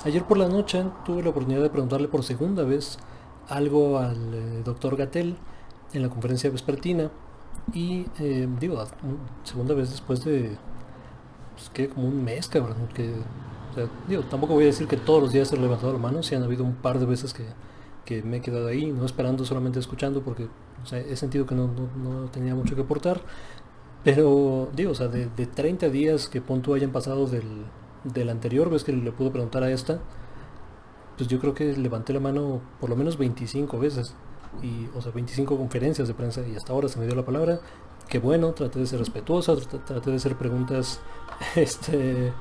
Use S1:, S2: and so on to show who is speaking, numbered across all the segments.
S1: Ayer por la noche tuve la oportunidad de preguntarle por segunda vez algo al doctor Gatel en la conferencia vespertina y segunda vez después de pues, que como un mes, cabrón, o sea, tampoco voy a decir que todos los días he levantado la mano, sí han habido un par de veces que me he quedado ahí, no esperando, solamente escuchando porque o sea, he sentido que no tenía mucho que aportar, pero o sea, de 30 días que punto hayan pasado del anterior vez que le pude preguntar a esta, pues yo creo que levanté la mano por lo menos 25 veces. Y, o sea, 25 conferencias de prensa y hasta ahora se me dio la palabra. Que bueno, traté de ser respetuosa, traté de hacer preguntas, este,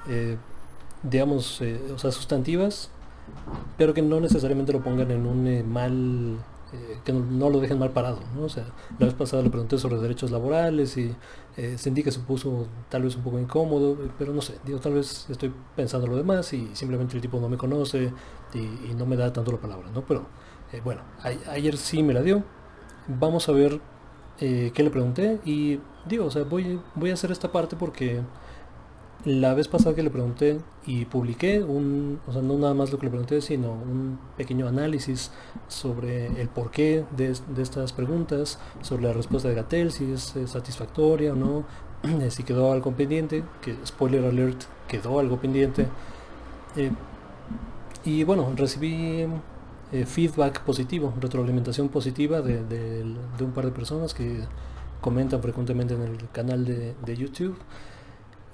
S1: eh, o sea, sustantivas, pero que no necesariamente lo pongan en un que no lo dejen mal parado, ¿no? O sea, la vez pasada le pregunté sobre derechos laborales y sentí que se puso tal vez un poco incómodo, pero no sé, tal vez estoy pensando lo demás y simplemente el tipo no me conoce y no me da tanto la palabra, ¿no? Pero bueno, ayer sí me la dio. Vamos a ver qué le pregunté y o sea, voy a hacer esta parte porque la vez pasada que le pregunté y publiqué o sea, no nada más lo que le pregunté, sino un pequeño análisis sobre el porqué de estas preguntas, sobre la respuesta de Gatel, si es satisfactoria o no, si quedó algo pendiente, que spoiler alert, quedó algo pendiente. Eh, y bueno, recibí feedback positivo, retroalimentación positiva de un par de personas que comentan frecuentemente en el canal de YouTube.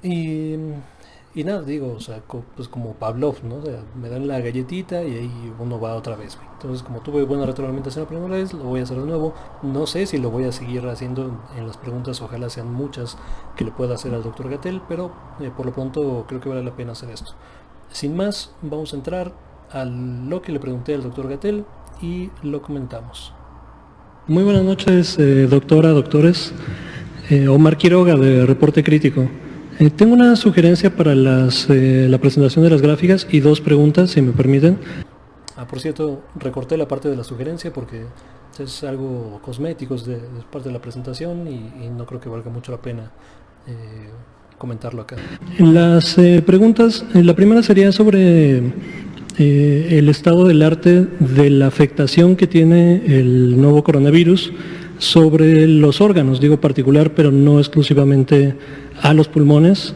S1: Y, y nada, digo, o sea, pues como Pavlov, ¿no? O sea, me dan la galletita y ahí uno va otra vez, güey. Entonces, como tuve buena retroalimentación la primera vez, lo voy a hacer de nuevo. No sé si lo voy a seguir haciendo en las preguntas, ojalá sean muchas que le pueda hacer al doctor Gatel, pero por lo pronto creo que vale la pena hacer esto. Sin más, vamos a entrar a lo que le pregunté al doctor Gatel y lo comentamos. Muy buenas noches, doctora, doctores. Omar Quiroga, de Reporte Crítico. Tengo una sugerencia para la presentación de las gráficas y dos preguntas, si me permiten. Por cierto, recorté la parte de la sugerencia porque es algo cosmético, es parte de la presentación y no creo que valga mucho la pena comentarlo acá. Las preguntas, la primera sería sobre el estado del arte de la afectación que tiene el nuevo coronavirus sobre los órganos, digo particular, pero no exclusivamente a los pulmones,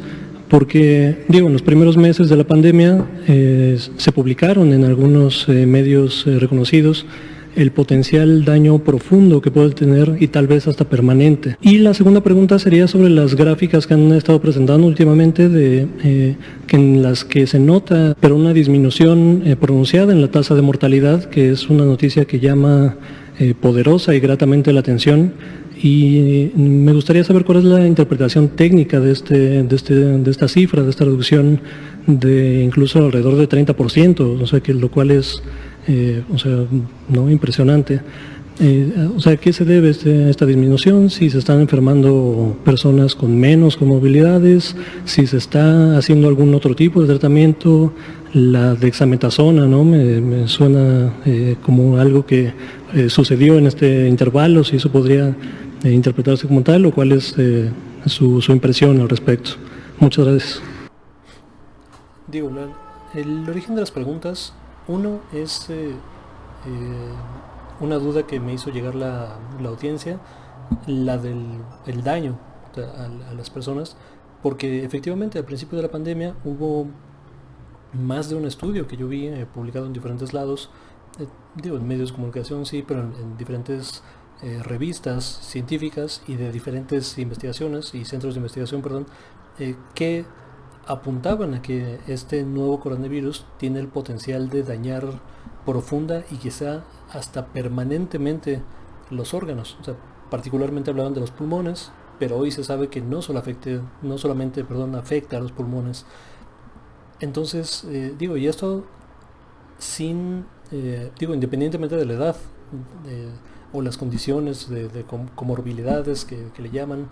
S1: porque en los primeros meses de la pandemia se publicaron en algunos medios reconocidos el potencial daño profundo que puede tener y tal vez hasta permanente. Y la segunda pregunta sería sobre las gráficas que han estado presentando últimamente que en las que se nota pero una disminución pronunciada en la tasa de mortalidad, que es una noticia que llama poderosa y gratamente la atención. Y me gustaría saber cuál es la interpretación técnica de esta cifra, de esta reducción de incluso alrededor de 30%, o sea, que lo cual es ¿no? Impresionante. O sea, ¿a qué se debe esta disminución? Si se están enfermando personas con menos comorbilidades, si se está haciendo algún otro tipo de tratamiento, la dexametasona, ¿no? Me suena como algo que sucedió en este intervalo, si eso podría interpretarse como tal, o cuál es su impresión al respecto. Muchas gracias. Digo, el origen de las preguntas, uno es una duda que me hizo llegar la audiencia, la del el daño a las personas, porque efectivamente al principio de la pandemia hubo más de un estudio que yo vi publicado en diferentes lados, en medios de comunicación sí, pero en diferentes revistas científicas y de diferentes investigaciones y centros de investigación, perdón, que apuntaban a que este nuevo coronavirus tiene el potencial de dañar profunda y quizá hasta permanentemente los órganos. O sea, particularmente hablaban de los pulmones, pero hoy se sabe que no solamente afecta a los pulmones. Entonces, y esto independientemente de la edad o las condiciones de comorbilidades que le llaman,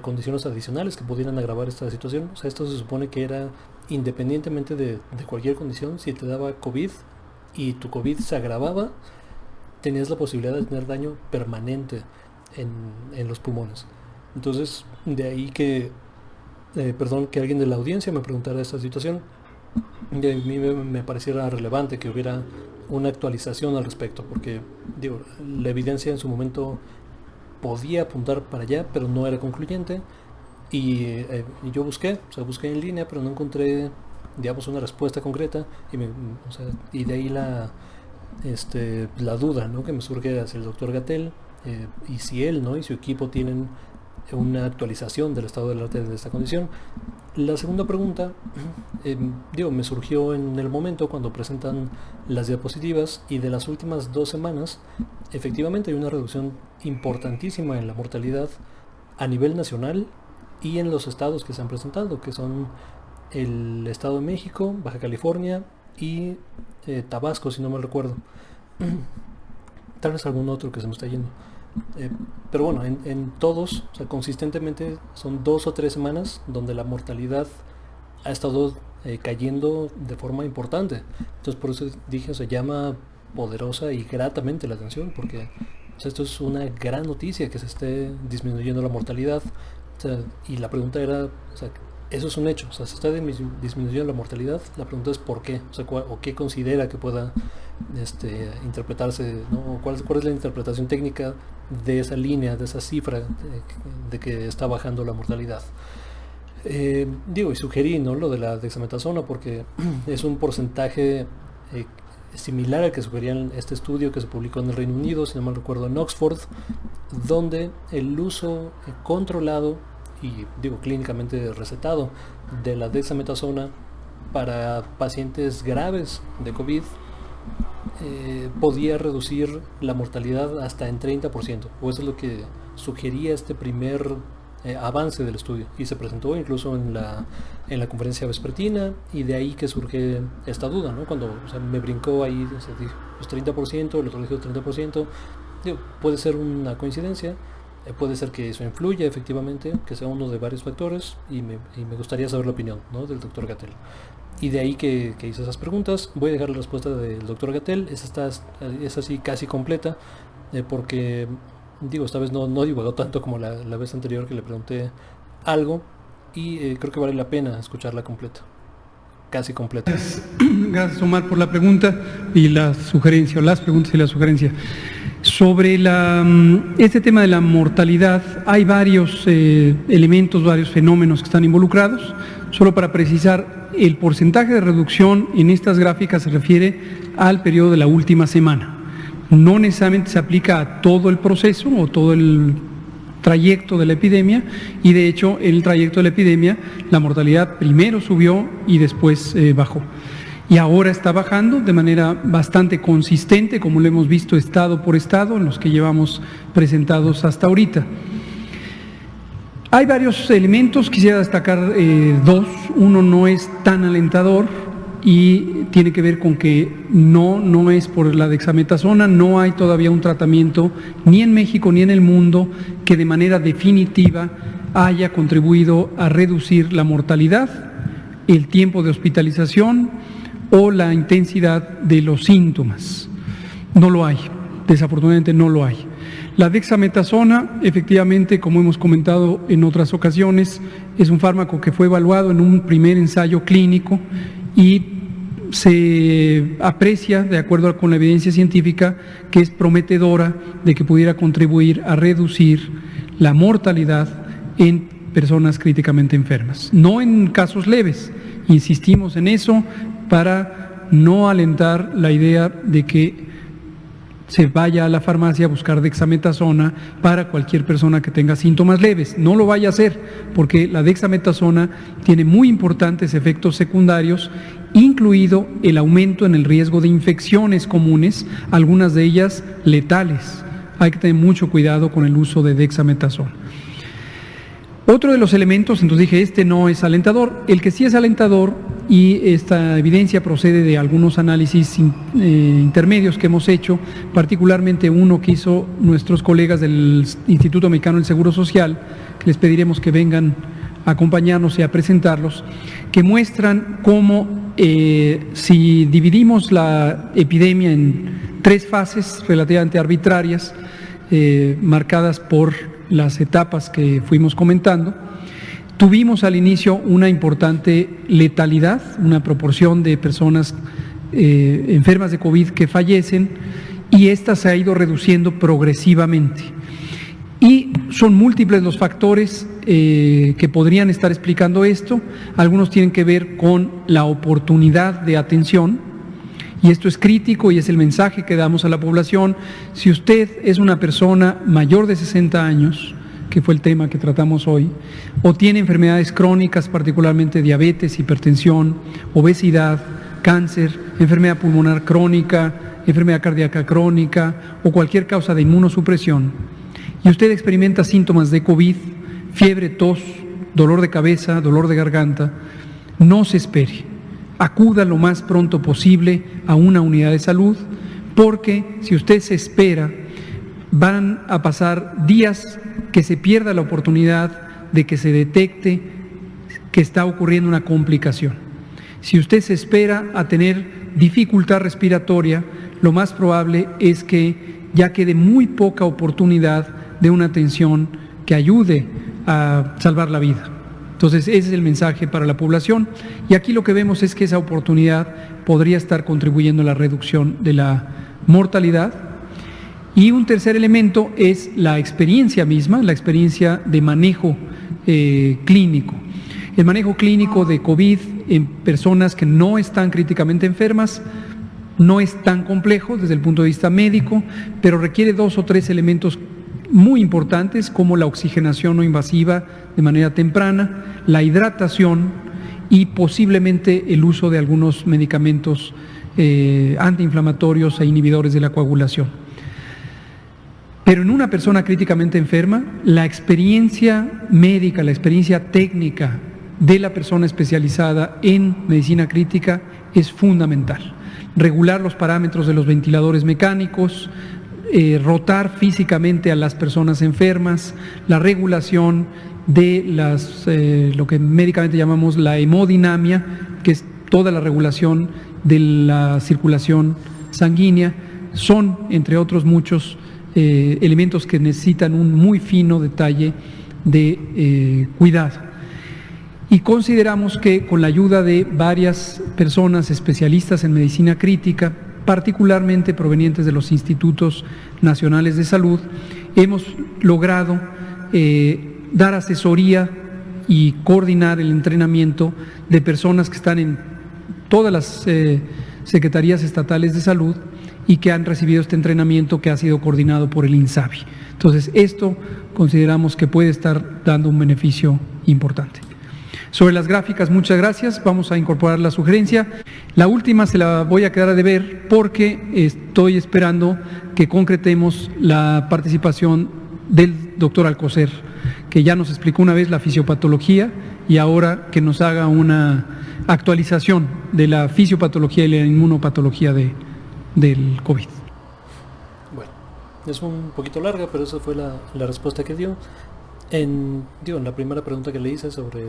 S1: condiciones adicionales que pudieran agravar esta situación. O sea, esto se supone que era independientemente de cualquier condición. Si te daba COVID y tu COVID se agravaba, tenías la posibilidad de tener daño permanente en los pulmones. Entonces, de ahí que alguien de la audiencia me preguntara esta situación. Y a mí me pareciera relevante que hubiera una actualización al respecto, porque digo, la evidencia en su momento podía apuntar para allá, pero no era concluyente. Y yo busqué, o sea, busqué en línea, pero no encontré, digamos, una respuesta concreta. O sea, y de ahí la duda, ¿no?, que me surge hacia el doctor Gatell, y si él, ¿no?, y su equipo tienen una actualización del estado del arte de esta condición. La segunda pregunta, me surgió en el momento cuando presentan las diapositivas, y de las últimas 2 semanas, efectivamente hay una reducción importantísima en la mortalidad a nivel nacional y en los estados que se han presentado, que son el Estado de México, Baja California y Tabasco, si no mal recuerdo. Tal vez algún otro que se me está yendo. Pero bueno, en todos, o sea, consistentemente son 2 o 3 semanas donde la mortalidad ha estado cayendo de forma importante. Entonces por eso dije, o sea, llama poderosa y gratamente la atención, porque, o sea, esto es una gran noticia, que se esté disminuyendo la mortalidad. O sea, y la pregunta era, o sea, eso es un hecho, o sea, se está disminuyendo la mortalidad. La pregunta es por qué, o sea, o qué considera que pueda interpretarse, ¿no? ¿Cuál es la interpretación técnica de esa línea, de esa cifra de que está bajando la mortalidad? Y sugerí, ¿no?, lo de la dexametasona, porque es un porcentaje similar al que sugerían este estudio que se publicó en el Reino Unido, si no mal recuerdo en Oxford, donde el uso controlado y clínicamente recetado de la dexametasona para pacientes graves de COVID podía reducir la mortalidad hasta en 30%, o eso es lo que sugería este primer avance del estudio, y se presentó incluso en la conferencia vespertina, y de ahí que surge esta duda, ¿no? Cuando, o sea, me brincó ahí, o sea, dije, pues 30%, el otro dijo 30%, puede ser una coincidencia, puede ser que eso influya efectivamente, que sea uno de varios factores, y me gustaría saber la opinión, ¿no?, del doctor Gatell. Y de ahí que hice esas preguntas. Voy a dejar la respuesta del doctor Gatell, es así casi completa, porque esta vez no divagó tanto como la vez anterior que le pregunté algo, y creo que vale la pena escucharla completa, casi completa.
S2: Gracias, Omar, por la pregunta y la sugerencia, o las preguntas y la sugerencia. Sobre este tema de la mortalidad, hay varios elementos, varios fenómenos que están involucrados. Solo para precisar, el porcentaje de reducción en estas gráficas se refiere al periodo de la última semana. No necesariamente se aplica a todo el proceso o todo el trayecto de la epidemia, y de hecho en el trayecto de la epidemia la mortalidad primero subió y después bajó. Y ahora está bajando de manera bastante consistente, como lo hemos visto estado por estado en los que llevamos presentados hasta ahorita. Hay varios elementos, quisiera destacar dos. Uno no es tan alentador y tiene que ver con que no es por la dexametasona, no hay todavía un tratamiento ni en México ni en el mundo que de manera definitiva haya contribuido a reducir la mortalidad, el tiempo de hospitalización o la intensidad de los síntomas. No lo hay, desafortunadamente no lo hay. La dexametasona, efectivamente, como hemos comentado en otras ocasiones, es un fármaco que fue evaluado en un primer ensayo clínico y se aprecia, de acuerdo con la evidencia científica, que es prometedora de que pudiera contribuir a reducir la mortalidad en personas críticamente enfermas. No en casos leves, insistimos en eso para no alentar la idea de que se vaya a la farmacia a buscar dexametasona para cualquier persona que tenga síntomas leves. No lo vaya a hacer, porque la dexametasona tiene muy importantes efectos secundarios, incluido el aumento en el riesgo de infecciones comunes, algunas de ellas letales. Hay que tener mucho cuidado con el uso de dexametasona. Otro de los elementos, entonces dije, este no es alentador. El que sí es alentador, y esta evidencia procede de algunos análisis intermedios que hemos hecho, particularmente uno que hizo nuestros colegas del Instituto Mexicano del Seguro Social, que les pediremos que vengan a acompañarnos y a presentarlos, que muestran cómo si dividimos la epidemia en 3 fases relativamente arbitrarias, marcadas por las etapas que fuimos comentando, Tuvimos al inicio una importante letalidad, una proporción de personas enfermas de COVID que fallecen, y esta se ha ido reduciendo progresivamente. Y son múltiples los factores que podrían estar explicando esto. Algunos tienen que ver con la oportunidad de atención, y esto es crítico y es el mensaje que damos a la población. Si usted es una persona mayor de 60 años, que fue el tema que tratamos hoy, o tiene enfermedades crónicas, particularmente diabetes, hipertensión, obesidad, cáncer, enfermedad pulmonar crónica, enfermedad cardíaca crónica o cualquier causa de inmunosupresión, y usted experimenta síntomas de COVID, fiebre, tos, dolor de cabeza, dolor de garganta, no se espere. Acuda lo más pronto posible a una unidad de salud, porque si usted se espera, van a pasar días que se pierda la oportunidad de que se detecte que está ocurriendo una complicación. Si usted se espera a tener dificultad respiratoria, lo más probable es que ya quede muy poca oportunidad de una atención que ayude a salvar la vida. Entonces, ese es el mensaje para la población, y aquí lo que vemos es que esa oportunidad podría estar contribuyendo a la reducción de la mortalidad. Y un tercer elemento es la experiencia misma, la experiencia de manejo clínico. El manejo clínico de COVID en personas que no están críticamente enfermas no es tan complejo desde el punto de vista médico, pero requiere 2 o 3 elementos muy importantes, como la oxigenación no invasiva de manera temprana, la hidratación y posiblemente el uso de algunos medicamentos antiinflamatorios e inhibidores de la coagulación. Pero en una persona críticamente enferma, la experiencia médica, la experiencia técnica de la persona especializada en medicina crítica es fundamental. Regular los parámetros de los ventiladores mecánicos, rotar físicamente a las personas enfermas, la regulación de lo que médicamente llamamos la hemodinamia, que es toda la regulación de la circulación sanguínea, son, entre otros muchos, elementos que necesitan un muy fino detalle de cuidado. Y consideramos que con la ayuda de varias personas especialistas en medicina crítica, particularmente provenientes de los institutos nacionales de salud, hemos logrado dar asesoría y coordinar el entrenamiento de personas que están en todas las secretarías estatales de salud y que han recibido este entrenamiento que ha sido coordinado por el INSABI. Entonces, esto consideramos que puede estar dando un beneficio importante. Sobre las gráficas, muchas gracias. Vamos a incorporar la sugerencia. La última se la voy a quedar a deber porque estoy esperando que concretemos la participación del doctor Alcocer, que ya nos explicó una vez la fisiopatología, y ahora que nos haga una actualización de la fisiopatología y la inmunopatología del COVID.
S1: Bueno, es un poquito larga, pero esa fue la respuesta que dio. En la primera pregunta que le hice sobre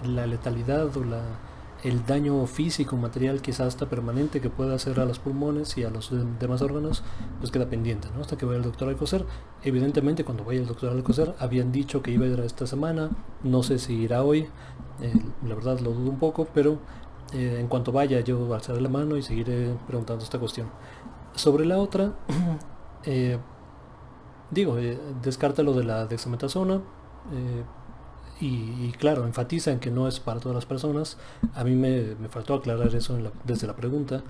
S1: la letalidad o el daño físico, material, quizás hasta permanente, que puede hacer a los pulmones y a los demás órganos, pues queda pendiente, ¿no? Hasta que vaya el doctor Alcocer. Evidentemente, cuando vaya el doctor Alcocer, habían dicho que iba a ir esta semana, no sé si irá hoy, la verdad lo dudo un poco, pero en cuanto vaya yo alzaré la mano y seguiré preguntando esta cuestión. Sobre la otra, descarta lo de la dexametasona, y claro, enfatiza en que no es para todas las personas. A mí me faltó aclarar eso desde la pregunta,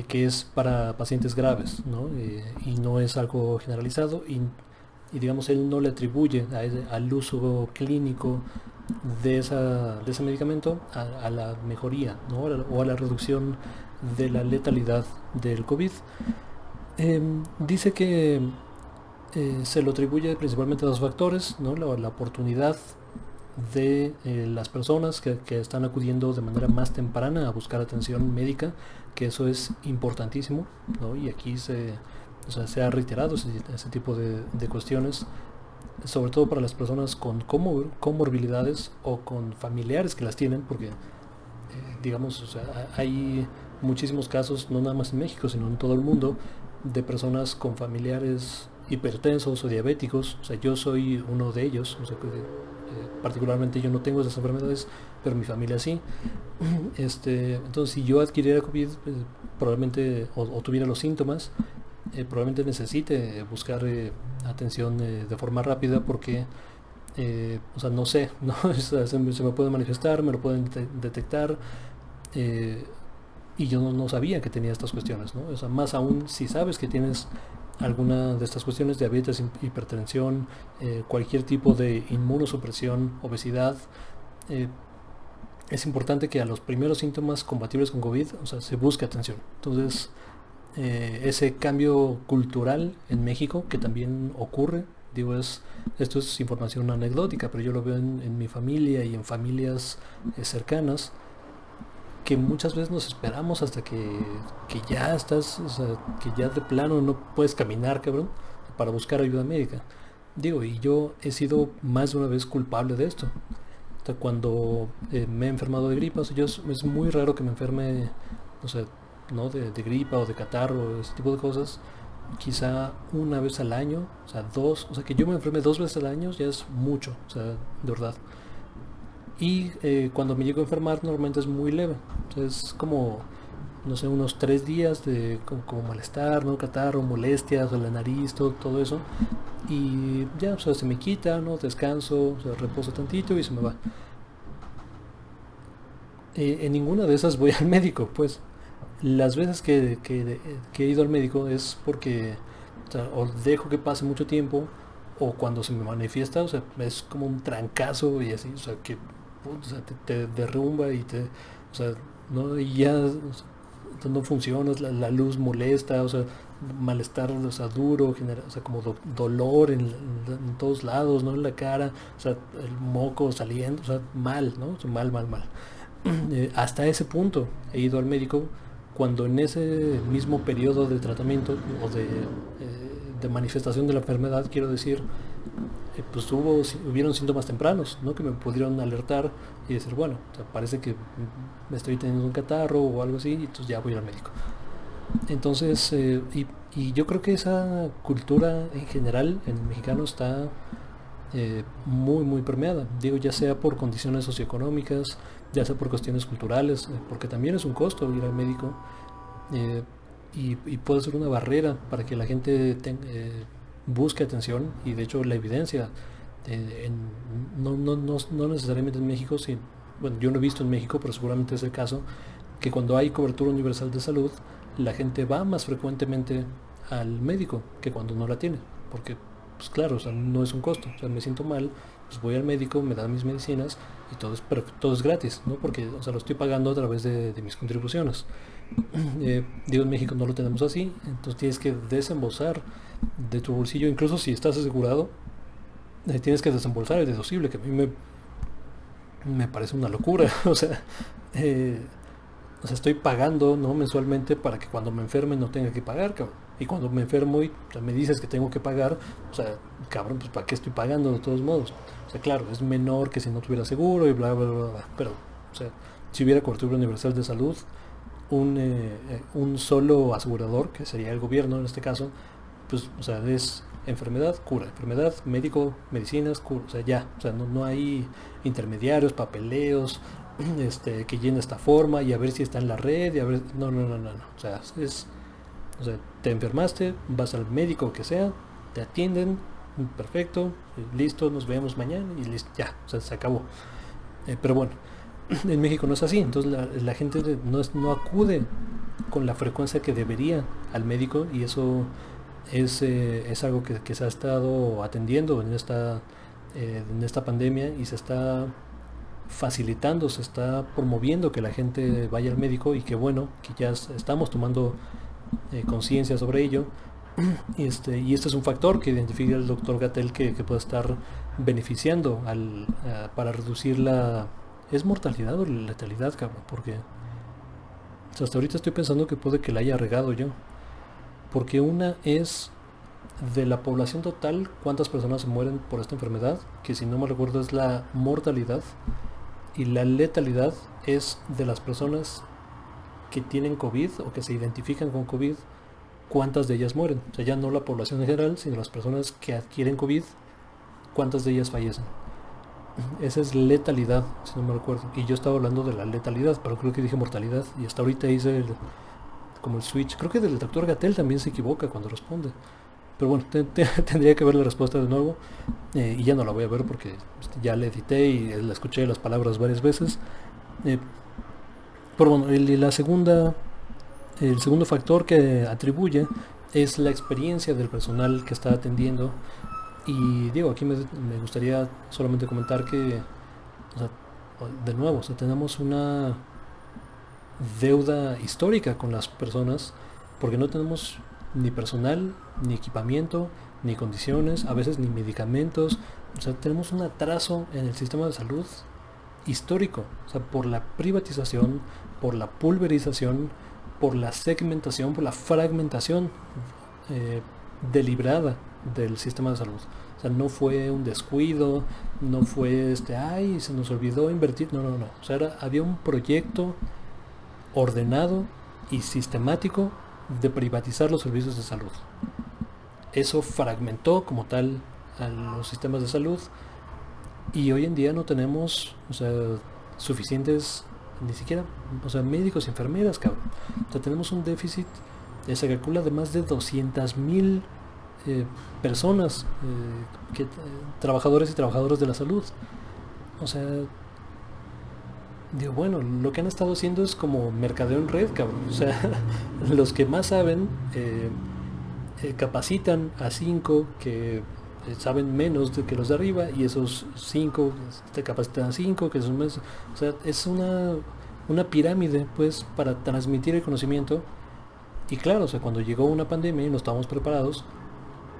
S1: que es para pacientes graves, ¿no? Y no es algo generalizado, y digamos, él no le atribuye al uso clínico de ese medicamento a la mejoría, ¿no? O a la reducción de la letalidad del COVID. Dice que se lo atribuye principalmente a 2 factores, ¿no? La oportunidad de las personas que están acudiendo de manera más temprana a buscar atención médica, que eso es importantísimo, ¿no? Y aquí se ha reiterado ese tipo de cuestiones, sobre todo para las personas con comorbilidades o con familiares que las tienen, porque hay muchísimos casos, no nada más en México, sino en todo el mundo, de personas con familiares hipertensos o diabéticos. Yo soy uno de ellos, particularmente yo no tengo esas enfermedades, pero mi familia sí. Entonces si yo adquiriera COVID, probablemente, o tuviera los síntomas, probablemente necesite buscar atención de forma rápida porque, o sea, no sé, ¿no? O sea, se me puede manifestar, me lo pueden detectar, eh, y yo no sabía que tenía estas cuestiones, ¿no? O sea, más aún si sabes que tienes alguna de estas cuestiones, diabetes, hipertensión, cualquier tipo de inmunosupresión, obesidad, eh, es importante que a los primeros síntomas compatibles con COVID, o sea, se busque atención. Entonces, ese cambio cultural en México que también ocurre, digo, esto es información anecdótica, pero yo lo veo en mi familia y en familias cercanas, que muchas veces nos esperamos hasta que ya estás, o sea, que ya de plano no puedes caminar, cabrón, para buscar ayuda médica. Digo, y yo he sido más de una vez culpable de esto. O sea, cuando me he enfermado de gripa, o sea, es muy raro que me enferme, o sea, ¿no? De gripa o de catarro, ese tipo de cosas. Quizá una vez al año, o sea, dos, o sea, que yo me enferme 2 veces al año ya es mucho, o sea, de verdad. Y cuando me llego a enfermar normalmente es muy leve. O sea, es como, no sé, unos 3 días de como malestar, ¿no? Catarro, molestias, o la nariz, todo eso. Y ya, o sea, se me quita, ¿no? Descanso, o sea, reposo tantito y se me va. En ninguna de esas voy al médico, pues. Las veces que he ido al médico es porque, o sea, o dejo que pase mucho tiempo, o cuando se me manifiesta, o sea, es como un trancazo y así, o sea, que o sea, te derrumba y o sea, ¿no? Y ya, o sea, no funciona, la luz molesta, o sea, malestar, o sea, duro, o sea, como dolor en todos lados, ¿no? En la cara, o sea, el moco saliendo, o sea, mal, ¿no? O sea, mal, mal, mal. Hasta ese punto he ido al médico cuando en ese mismo periodo de tratamiento o de manifestación de la enfermedad, quiero decir, pues hubieron síntomas tempranos, ¿no? Que me pudieron alertar y decir, bueno, o sea, parece que me estoy teniendo un catarro o algo así, y entonces ya voy al médico. Entonces, y yo creo que esa cultura en general en el mexicano está muy, muy permeada. Digo, ya sea por condiciones socioeconómicas, ya sea por cuestiones culturales, porque también es un costo ir al médico, eh, y puede ser una barrera para que la gente busque atención. Y de hecho la evidencia, no necesariamente en México, bueno, yo no he visto en México, pero seguramente es el caso, que cuando hay cobertura universal de salud, la gente va más frecuentemente al médico que cuando no la tiene, porque pues claro, o sea, no es un costo, o sea, me siento mal, pues voy al médico, me dan mis medicinas y todo es gratis, ¿no? Porque, o sea, lo estoy pagando a través de mis contribuciones. Digo, en México no lo tenemos así, entonces tienes que desembolsar de tu bolsillo, incluso si estás asegurado, tienes que desembolsar el deducible, que a mí me parece una locura. Eh, o sea, estoy pagando, ¿no? Mensualmente para que cuando me enferme no tenga que pagar, cabrón. Y cuando me enfermo y, o sea, me dices que tengo que pagar, o sea, cabrón, pues ¿para qué estoy pagando de todos modos? O sea, claro, es menor que si no tuviera seguro y bla, bla, bla, bla. Pero, o sea, si hubiera cobertura universal de salud, un solo asegurador, que sería el gobierno en este caso, pues, o sea, es enfermedad, cura, enfermedad, médico, medicinas, cura, o sea, ya, o sea, no hay intermediarios, papeleos, que llena esta forma y a ver si está en la red y a ver, no, o sea, o sea, te enfermaste, vas al médico que sea, te atienden, perfecto, listo, nos vemos mañana y listo, ya, o sea, se acabó. Pero bueno, en México no es así, entonces la gente no acude con la frecuencia que debería al médico, y eso es algo que se ha estado atendiendo en esta pandemia, y se está facilitando, se está promoviendo que la gente vaya al médico, y que bueno, que ya estamos tomando conciencia sobre ello. Y este es un factor que identifica el doctor Gatell que puede estar beneficiando para reducir ¿Es mortalidad o letalidad, cabrón? Porque o sea, hasta ahorita estoy pensando que puede que la haya regado yo. Porque una es de la población total, cuántas personas se mueren por esta enfermedad, que si no me recuerdo es la mortalidad, y la letalidad es de las personas que tienen COVID o que se identifican con COVID, cuántas de ellas mueren. O sea, ya no la población en general, sino las personas que adquieren COVID, cuántas de ellas fallecen. esa es letalidad, si no me recuerdo. Y yo estaba hablando de la letalidad, pero creo que dije mortalidad. Y hasta ahorita hice como el switch. Creo que del doctor Gatell también se equivoca cuando responde. Pero bueno, tendría que ver la respuesta de nuevo. Y ya no la voy a ver porque ya la edité y la escuché las palabras varias veces. Pero bueno, el segundo factor que atribuye es la experiencia del personal que está atendiendo. Y digo, aquí me gustaría solamente comentar que, o sea, de nuevo, o sea, tenemos una deuda histórica con las personas porque no tenemos ni personal, ni equipamiento, ni condiciones, a veces ni medicamentos. O sea, tenemos un atraso en el sistema de salud histórico, o sea, por la privatización, por la pulverización, por la segmentación, por la fragmentación deliberada del sistema de salud. O sea, no fue un descuido, no fue ay, se nos olvidó invertir, no. O sea, había un proyecto ordenado y sistemático de privatizar los servicios de salud. Eso fragmentó como tal a los sistemas de salud y hoy en día no tenemos, o sea, suficientes, ni siquiera, o sea, médicos y enfermeras, cabrón. O sea, tenemos un déficit, se calcula de más de 200,000 personas, trabajadores y trabajadoras de la salud. O sea, digo, bueno, lo que han estado haciendo es como mercadeo en red, cabrón. O sea, los que más saben capacitan a 5 que saben menos que los de arriba, y esos 5 te capacitan a 5 que son más. O sea, es una pirámide, pues, para transmitir el conocimiento. Y claro, o sea, cuando llegó una pandemia y no estábamos preparados,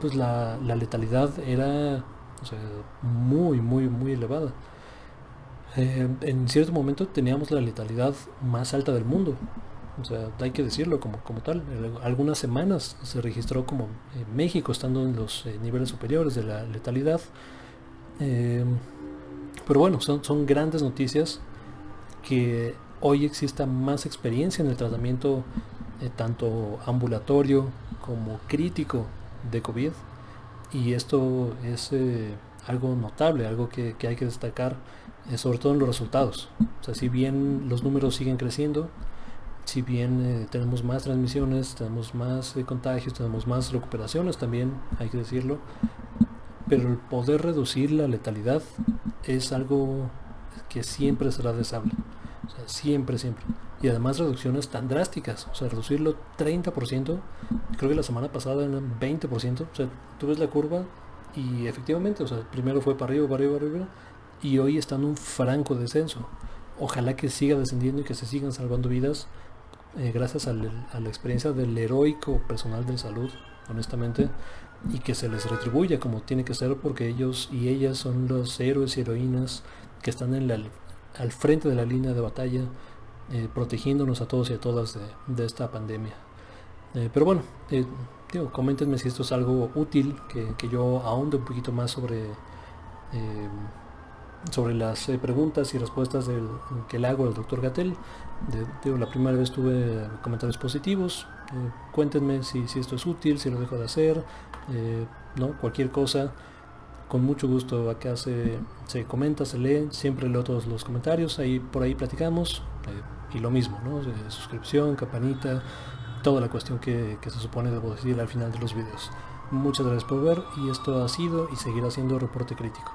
S1: pues la letalidad era, o sea, muy, muy, muy elevada. En cierto momento teníamos la letalidad más alta del mundo. O sea, hay que decirlo como tal. Algunas semanas se registró como México estando en los niveles superiores de la letalidad. Pero bueno, son grandes noticias que hoy exista más experiencia en el tratamiento tanto ambulatorio como crítico de COVID. Y esto es algo notable, algo que hay que destacar, sobre todo en los resultados. O sea, si bien los números siguen creciendo, si bien tenemos más transmisiones, tenemos más contagios, tenemos más recuperaciones también, hay que decirlo, pero el poder reducir la letalidad es algo que siempre será deseable. O sea, siempre. Y además reducciones tan drásticas, o sea, reducirlo 30%, creo que la semana pasada eran 20%, o sea, tú ves la curva y efectivamente, o sea, primero fue para arriba, y hoy está en un franco descenso. Ojalá que siga descendiendo y que se sigan salvando vidas gracias a la experiencia del heroico personal de salud, honestamente, y que se les retribuya como tiene que ser, porque ellos y ellas son los héroes y heroínas que están al frente de la línea de batalla, protegiéndonos a todos y a todas de esta pandemia. Pero bueno, coméntenme si esto es algo útil, que yo ahonde un poquito más sobre las preguntas y respuestas que le hago al doctor Gatell. La primera vez tuve comentarios positivos. Cuéntenme si esto es útil, si lo dejo de hacer, cualquier cosa. Con mucho gusto acá se comenta, se lee, siempre leo todos los comentarios, por ahí platicamos, y lo mismo, ¿no? Suscripción, campanita, toda la cuestión que se supone debo decir al final de los videos. Muchas gracias por ver, y esto ha sido y seguirá siendo Reporte Crítico.